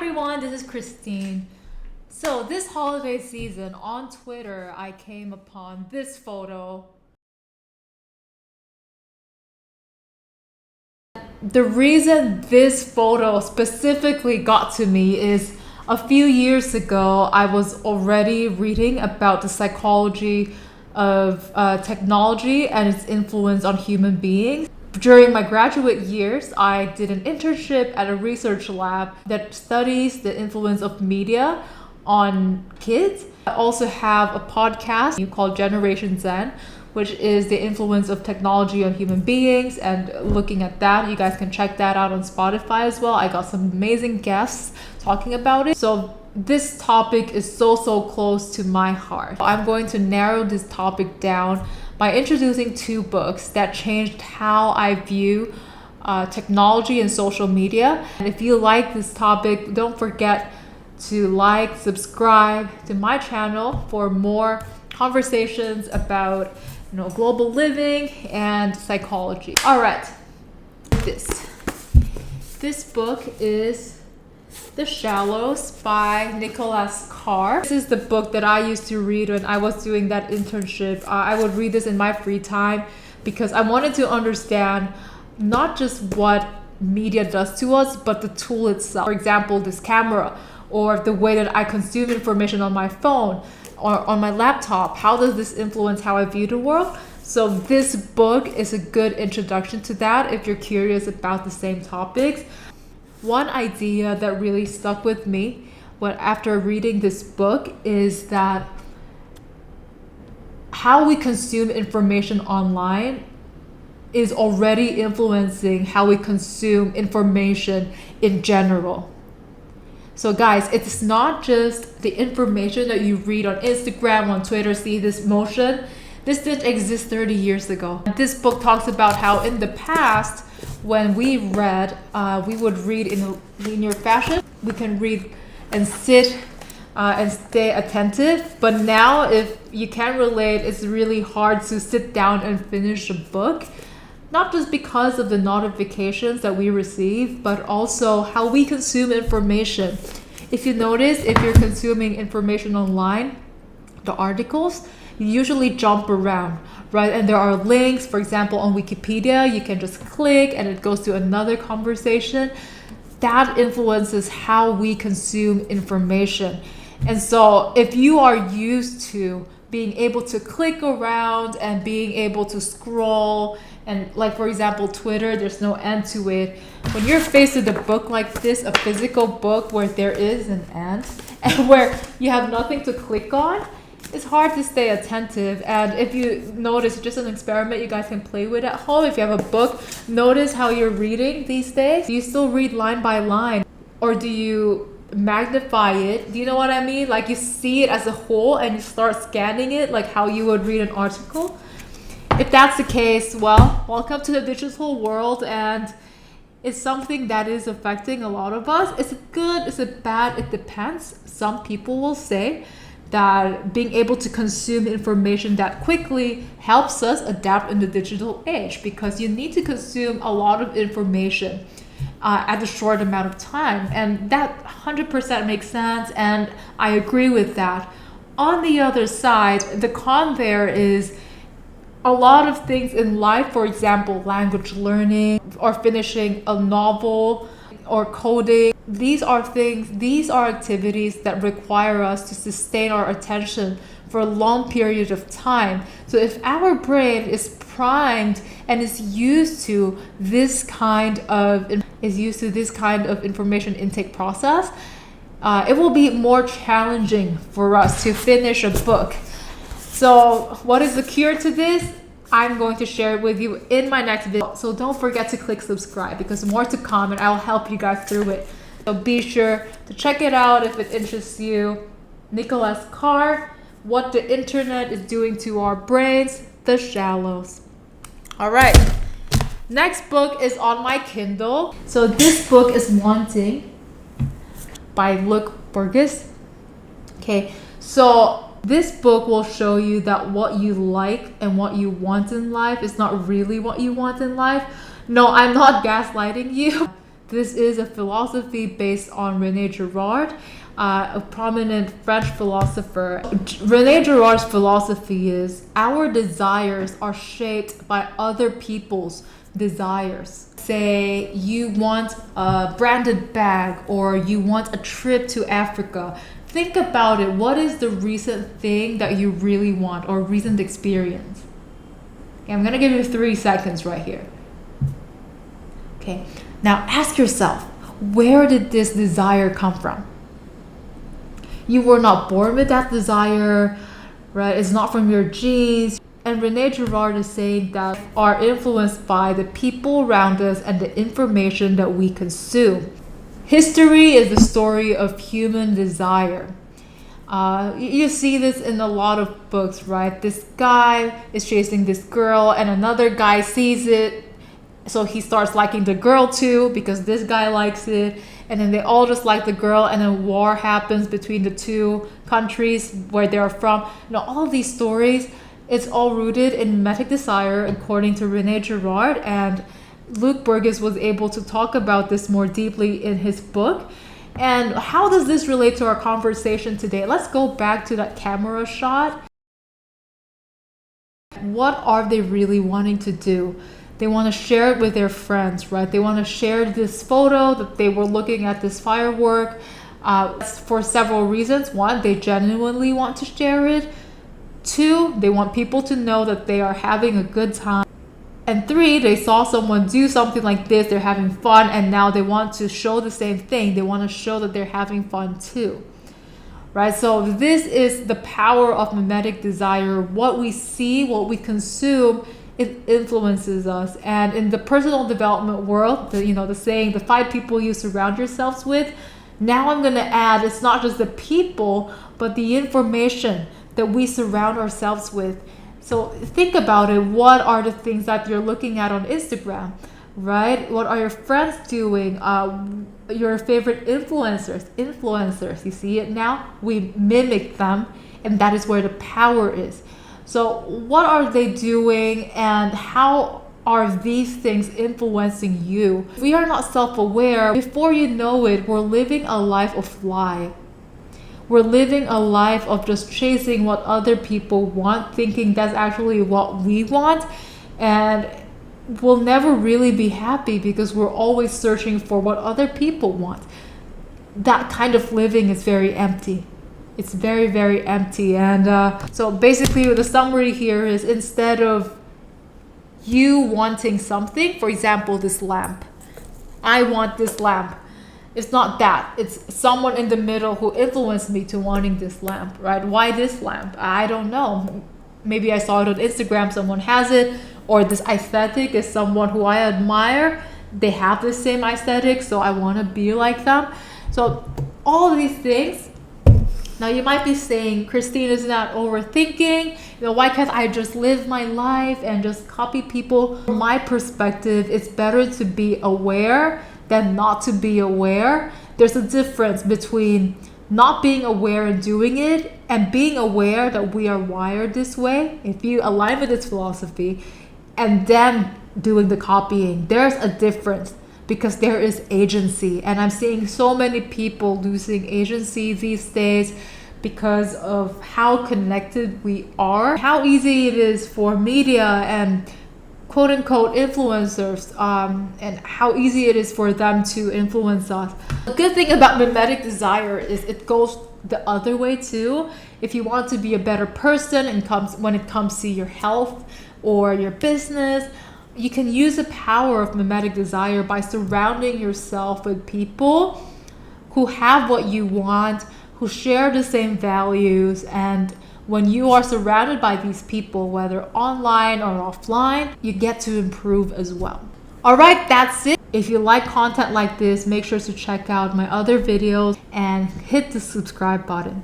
everyone, this is Christine. So this holiday season on Twitter, I came upon this photo. The reason this photo specifically got to me is a few years ago, I was already reading about the psychology of technology and its influence on human beings. During my graduate years, I did an internship at a research lab that studies the influence of media on kids. I also have a podcast called Generation Zen, which is the influence of technology on human beings, and looking at that, you guys can check that out on Spotify as well. I got some amazing guests talking about it. So this topic is so close to my heart. I'm going to narrow this topic down by introducing two books that changed how I view technology and social media. And if you like this topic, don't forget to like, subscribe to my channel for more conversations about global living and psychology. All right, this book is The Shallows by Nicholas Carr. This is the book that I used to read when I was doing that internship. I would read this in my free time because I wanted to understand not just what media does to us, but the tool itself. For example, this camera, or the way that I consume information on my phone or on my laptop. How does this influence how I view the world? So this book is a good introduction to that if you're curious about the same topics. One idea that really stuck with me after reading this book is that how we consume information online is already influencing how we consume information in general. So guys, it's not just the information that you read on Instagram, on Twitter, see this motion. This didn't exist 30 years ago. This book talks about how in the past, when we read, we would read in a linear fashion. We can read and sit and stay attentive. But now, if you can relate, it's really hard to sit down and finish a book. Not just because of the notifications that we receive, but also how we consume information. If you notice, if you're consuming information online, the articles, you usually jump around, right? And there are links, for example, on Wikipedia, you can just click and it goes to another conversation. That influences how we consume information. And so if you are used to being able to click around and being able to scroll, and like for example Twitter, there's no end to it. When you're faced with a book like this, a physical book where there is an end and where you have nothing to click on, it's hard to stay attentive. And if you notice, just an experiment you guys can play with at home. If you have a book, notice how you're reading these days. Do you still read line by line, or do you magnify it? Do you know what I mean? Like you see it as a whole and you start scanning it like how you would read an article. If that's the case, well, welcome to the digital world, and it's something that is affecting a lot of us. Is it good? Is it bad? It depends. Some people will say that being able to consume information that quickly helps us adapt in the digital age, because you need to consume a lot of information at a short amount of time. And that 100% makes sense, and I agree with that. On the other side, the con there is a lot of things in life, for example, language learning or finishing a novel or coding. These are activities that require us to sustain our attention for a long period of time. So if our brain is primed and is used to this kind of information intake process, it will be more challenging for us to finish a book. So what is the cure to this? I'm going to share it with you in my next video. So don't forget to click subscribe, because more to come and I'll help you guys through it. So be sure to check it out if it interests you. Nicholas Carr, What the Internet is Doing to Our Brains, The Shallows. All right, next book is on my Kindle. So this book is Wanting by Burgis. Okay, so this book will show you that what you like and what you want in life is not really what you want in life. No, I'm not gaslighting you. This is a philosophy based on René Girard, a prominent French philosopher. René Girard's philosophy is our desires are shaped by other people's desires. Say you want a branded bag or you want a trip to Africa. Think about it. What is the recent thing that you really want or recent experience? Okay, I'm gonna give you 3 seconds right here. Okay, now ask yourself, where did this desire come from? You were not born with that desire, right? It's not from your genes. And René Girard is saying that are influenced by the people around us and the information that we consume. History is the story of human desire. You see this in a lot of books, right? This guy is chasing this girl and another guy sees it. So he starts liking the girl too because this guy likes it. And then they all just like the girl, and then war happens between the two countries where they're from. All of these stories, it's all rooted in mimetic desire according to René Girard, and Luke Burgis was able to talk about this more deeply in his book. And how does this relate to our conversation today? Let's go back to that camera shot. What are they really wanting to do? They want to share it with their friends, right? They want to share this photo that they were looking at this firework for several reasons. 1, they genuinely want to share it. 2, they want people to know that they are having a good time. And 3, they saw someone do something like this, they're having fun, and now they want to show the same thing. They want to show that they're having fun too, right? So this is the power of mimetic desire. What we see, what we consume, it influences us. And in the personal development world, the saying, the 5 people you surround yourselves with, now I'm going to add, it's not just the people, but the information that we surround ourselves with. So think about it. What are the things that you're looking at on Instagram, right? What are your friends doing? Your favorite influencers, you see it now? We mimic them, and that is where the power is. So what are they doing, and how are these things influencing you? If we are not self-aware, before you know it, we're living a life of lie. We're living a life of just chasing what other people want, thinking that's actually what we want, and we'll never really be happy because we're always searching for what other people want. That kind of living is very empty. It's very, very empty. And so basically the summary here is, instead of you wanting something, for example, this lamp, I want this lamp. It's not that. It's someone in the middle who influenced me to wanting this lamp, right? Why this lamp? I don't know. Maybe I saw it on Instagram, someone has it, or this aesthetic is someone who I admire. They have the same aesthetic, so I want to be like them. So all of these things. Now you might be saying, Cristine, isn't that overthinking? Why can't I just live my life and just copy people? From my perspective, it's better to be aware than not to be aware. There's a difference between not being aware and doing it, and being aware that we are wired this way, if you align with this philosophy, and then doing the copying. There's a difference, because there is agency. And I'm seeing so many people losing agency these days because of how connected we are, how easy it is for media and quote-unquote influencers, and how easy it is for them to influence us. The good thing about mimetic desire is it goes the other way too. If you want to be a better person when it comes to your health or your business, you can use the power of mimetic desire by surrounding yourself with people who have what you want, who share the same values. And when you are surrounded by these people, whether online or offline, you get to improve as well. All right, that's it. If you like content like this, make sure to check out my other videos and hit the subscribe button.